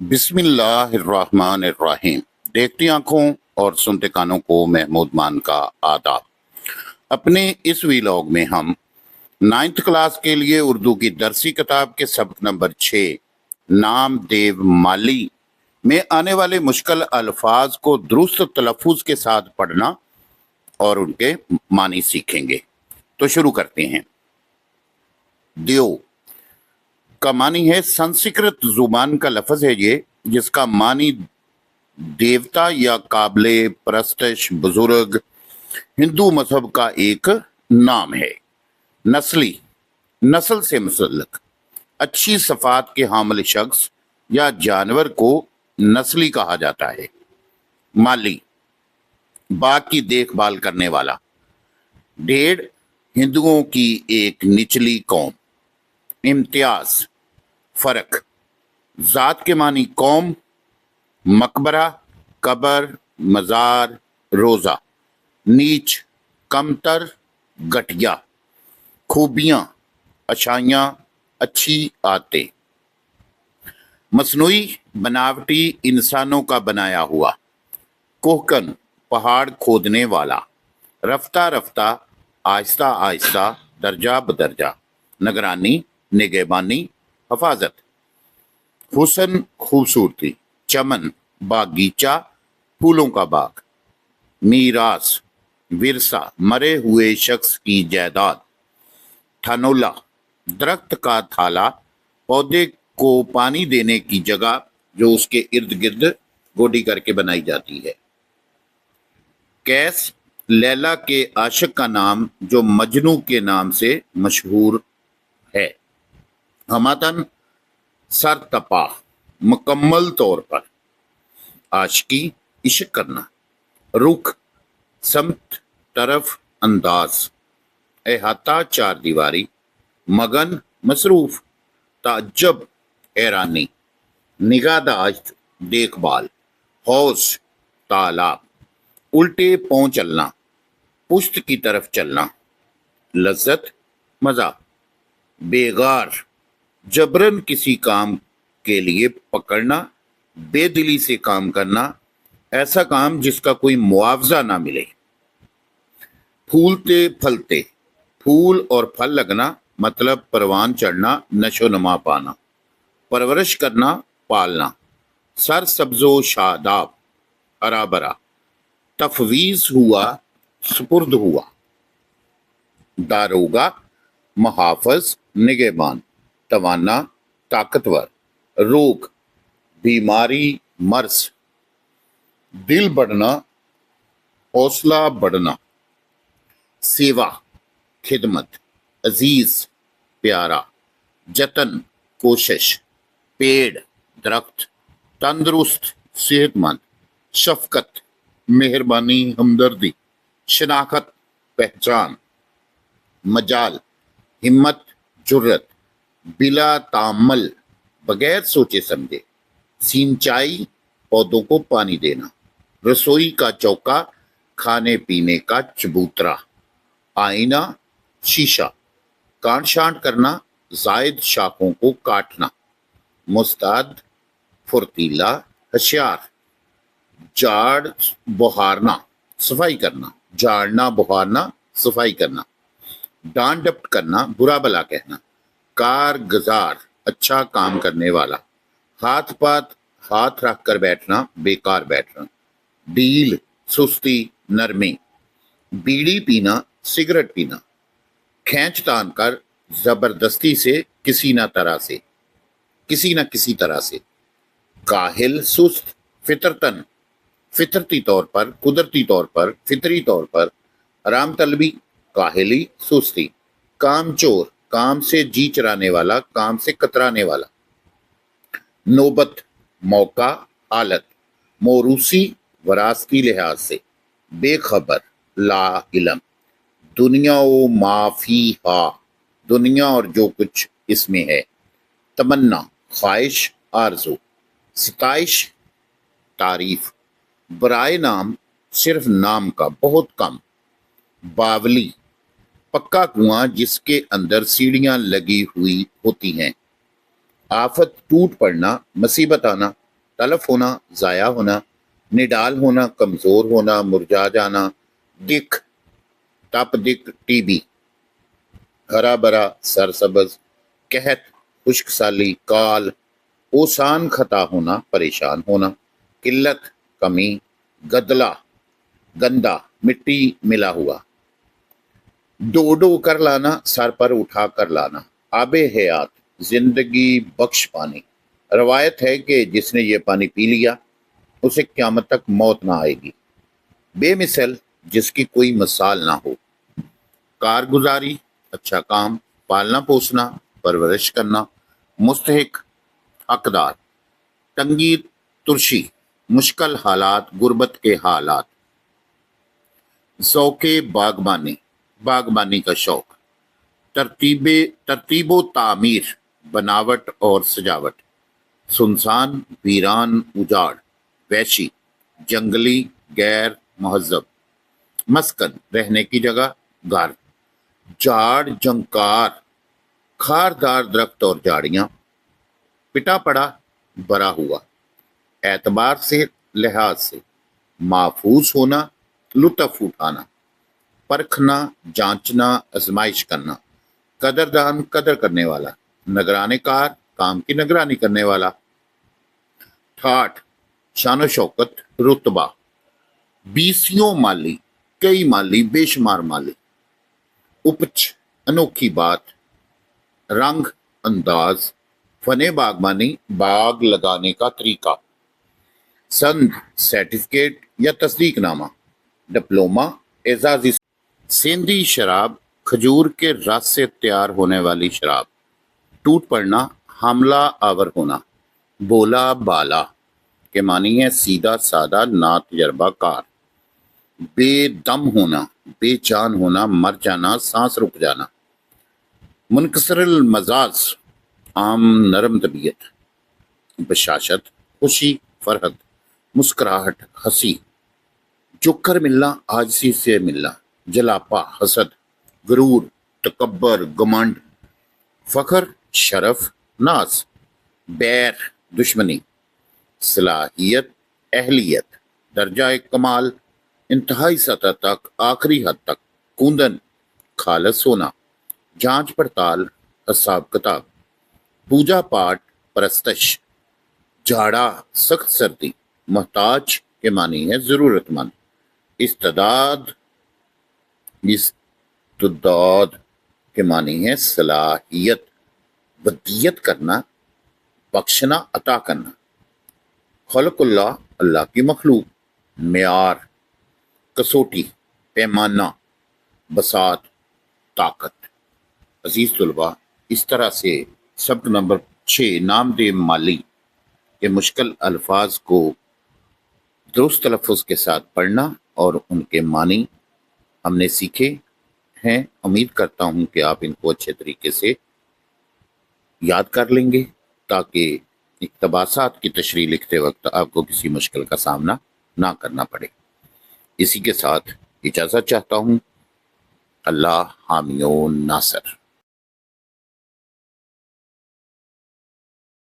بسم اللہ الرحمن الرحیم۔ دیکھتی آنکھوں اور سنتے کانوں کو محمود مان کا آداب۔ اپنے اس ویلاگ میں ہم 9th کلاس کے لیے اردو کی درسی کتاب کے سبق نمبر 6 نام دیو مالی میں آنے والے مشکل الفاظ کو درست تلفظ کے ساتھ پڑھنا اور ان کے معنی سیکھیں گے۔ تو شروع کرتے ہیں۔ دیو کا معنی ہے سنسکرت زبان کا لفظ ہے یہ، جس کا معنی دیوتا یا قابل پرستش بزرگ ہندو مذہب کا ایک نام ہے۔ نسلی، نسل سے متعلق اچھی صفات کے حامل شخص یا جانور کو نسلی کہا جاتا ہے۔ مالی، باغ کی دیکھ بھال کرنے والا۔ ڈھیڑ، ہندوؤں کی ایک نچلی قوم۔ امتیاز، فرق۔ ذات کے معنی قوم، مقبرہ، قبر، مزار، روزہ۔ نیچ، کمتر، گھٹیا۔ خوبیاں، اچھائیاں، اچھی عادتیں۔ مصنوعی، بناوٹی، انسانوں کا بنایا ہوا۔ کوہکن، پہاڑ کھودنے والا۔ رفتہ رفتہ، آہستہ آہستہ، درجہ بدرجہ۔ نگرانی، نگہبانی، حفاظت۔ حسن، خوبصورتی۔ چمن، باغیچہ، پھولوں کا باغ۔ میراث، ورثہ، مرے ہوئے شخص کی جائیداد۔ تھنولا، درخت کا تھالا، پودے کو پانی دینے کی جگہ جو اس کے ارد گرد گوڈی کر کے بنائی جاتی ہے۔ کیس، لیلا کے عاشق کا نام جو مجنو کے نام سے مشہور ہے۔ ہماتن، سر تپا، مکمل طور پر۔ عاشقی، عشق کرنا۔ رخ، سمت، طرف، انداز۔ احاطہ، چار دیواری۔ مگن، مصروف۔ تعجب، حیرانی۔ نگہداشت، دیکھ بھال۔ حوض، تالاب۔ الٹے پاؤں چلنا، پشت کی طرف چلنا۔ لذت، مزہ۔ بیگار، جبرن کسی کام کے لیے پکڑنا، بے دلی سے کام کرنا، ایسا کام جس کا کوئی معاوضہ نہ ملے۔ پھولتے پھلتے، پھول اور پھل لگنا، مطلب پروان چڑھنا، نشو نما پانا۔ پرورش کرنا، پالنا۔ سر سبز و شاداب، ہرا بھرا۔ تفویض ہوا، سپرد ہوا۔ داروغہ، محافظ، نگہبان۔ توانا، طاقتور۔ روگ، بیماری، مرض۔ دل بڑھنا، حوصلہ بڑھنا۔ سیوا، خدمت۔ عزیز، پیارا۔ جتن، کوشش۔ پیڑ، درخت۔ تندرست، صحت مند۔ شفقت، مہربانی، ہمدردی۔ شناخت، پہچان۔ مجال، ہمت، جرت۔ بلا تعمل، بغیر سوچے سمجھے۔ سینچائی، پودوں کو پانی دینا۔ رسوئی کا چوکا، کھانے پینے کا چبوترا۔ آئینہ، شیشہ۔ کاٹ چھانٹ کرنا، زائد شاخوں کو کاٹنا۔ مستعد، پھرتیلا، ہوشیار۔ جھاڑ بہارنا، صفائی کرنا۔ جھاڑنا، بہارنا، صفائی کرنا۔ ڈانٹ ڈپٹ کرنا، برا بلا کہنا۔ کارگزار، اچھا کام کرنے والا۔ ہاتھ پات، ہاتھ رکھ کر بیٹھنا، بیکار بیٹھنا۔ ڈیل، سستی، نرمی۔ بیڑی پینا، سگریٹ پینا۔ کھینچ تان کر، زبردستی سے، کسی نہ کسی طرح سے۔ کاہل، سست، فطرتن، فطرتی طور پر، قدرتی طور پر، فطری طور پر۔ حرام طلبی، کاہلی، سستی۔ کام چور، کام سے جی چرانے والا، کام سے کترانے والا۔ نوبت، موقع، حالت۔ موروثی، وراثتی لحاظ سے۔ بے خبر، لا علم۔ دنیا و ما فیہا، دنیا اور جو کچھ اس میں ہے۔ تمنا، خواہش، آرزو۔ ستائش، تعریف۔ برائے نام، صرف نام کا، بہت کم۔ باولی، پکا کنواں جس کے اندر سیڑھیاں لگی ہوئی ہوتی ہیں۔ آفت، ٹوٹ پڑنا، مصیبت آنا۔ تلف ہونا، ضائع ہونا، نڈال ہونا، کمزور ہونا، مرجا جانا، دکھ، تپ دکھ، ٹی بی، ہرا بھرا، سرسبز، قحط، خشک سالی، کال، اوسان خطا ہونا، پریشان ہونا، قلت، کمی، گدلا، گندا، مٹی ملا ہوا، ڈو ڈو کر لانا، سر پر اٹھا کر لانا، آب حیات، زندگی بخش پانی۔ روایت ہے کہ جس نے یہ پانی پی لیا اسے قیامت تک موت نہ آئے گی۔ بے مثل، جس کی کوئی مثال نہ ہو۔ کارگزاری، اچھا کام، پالنا پوسنا، پرورش کرنا، مستحق، حقدار، تنگی ترشی، مشکل حالات، غربت کے حالات۔ ذوق باغبانی، باغبانی کا شوق۔ ترتیب و تعمیر، بناوٹ اور سجاوٹ۔ سنسان، ویران، اجاڑ، وحشی، جنگلی، غیر مہذب۔ مسکن، رہنے کی جگہ، گھر۔ جھاڑ، جھنکار، خاردار درخت اور جھاڑیاں۔ پٹا پڑا، بھرا ہوا۔ اعتبار سے، لحاظ سے۔ محفوظ ہونا، لطف اٹھانا۔ پرکھنا، جانچنا، آزمائش کرنا۔ قدردان، قدر کرنے والا۔ نگران کار، کام کی نگرانی کرنے والا۔ ٹھاٹھ، شان و شوکت، رتبہ۔ بیسیوں مالی، کئی مالی، بے شمار مالی۔ اپچ، انوکھی بات۔ رنگ، انداز۔ فن باغبانی، باغ لگانے کا طریقہ۔ سند، سرٹیفکیٹ یا تصدیق نامہ۔ ڈپلوما، اعزازی۔ سیندی شراب، کھجور کے رس سے تیار ہونے والی شراب۔ ٹوٹ پڑنا، حاملہ آور ہونا۔ بولا بالا کے معنی ہے سیدھا سادہ، نا تجربہ کار۔ بے دم ہونا، بے جان ہونا، مر جانا، سانس رک جانا۔ منکسر المزاج، عام نرم طبیعت۔ بشاشت، خوشی، فرحت، مسکراہٹ، ہنسی۔ جھک کر ملنا، عاجزی سے ملنا۔ جلاپا، حسد، غرور، تکبر، گمنڈ۔ فخر، شرف، ناز۔ بیر، دشمنی۔ صلاحیت، اہلیت، درجہ کمال، انتہائی سطح تک، آخری حد تک۔ کوندن، خالص ہونا۔ جانچ پڑتال، حساب کتاب۔ پوجا پاٹ، پرستش۔ جھاڑا، سخت سردی۔ محتاج کے معنی ہے ضرورت مند۔ استعداد کے معنی ہے صلاحیت، ودیت کرنا، بخشنا، عطا کرنا۔ خلق اللہ، اللہ کی مخلوق۔ معیار، کسوٹی، پیمانہ، بساط، طاقت۔ عزیز طلباء، اس طرح سے سبق نمبر 6 نام دے مالی کے مشکل الفاظ کو درست تلفظ کے ساتھ پڑھنا اور ان کے معنی ہم نے سیکھے ہیں۔ امید کرتا ہوں کہ آپ ان کو اچھے طریقے سے یاد کر لیں گے تاکہ اقتباسات کی تشریح لکھتے وقت آپ کو کسی مشکل کا سامنا نہ کرنا پڑے۔ اسی کے ساتھ اجازت چاہتا ہوں۔ اللہ حامی و ناصر۔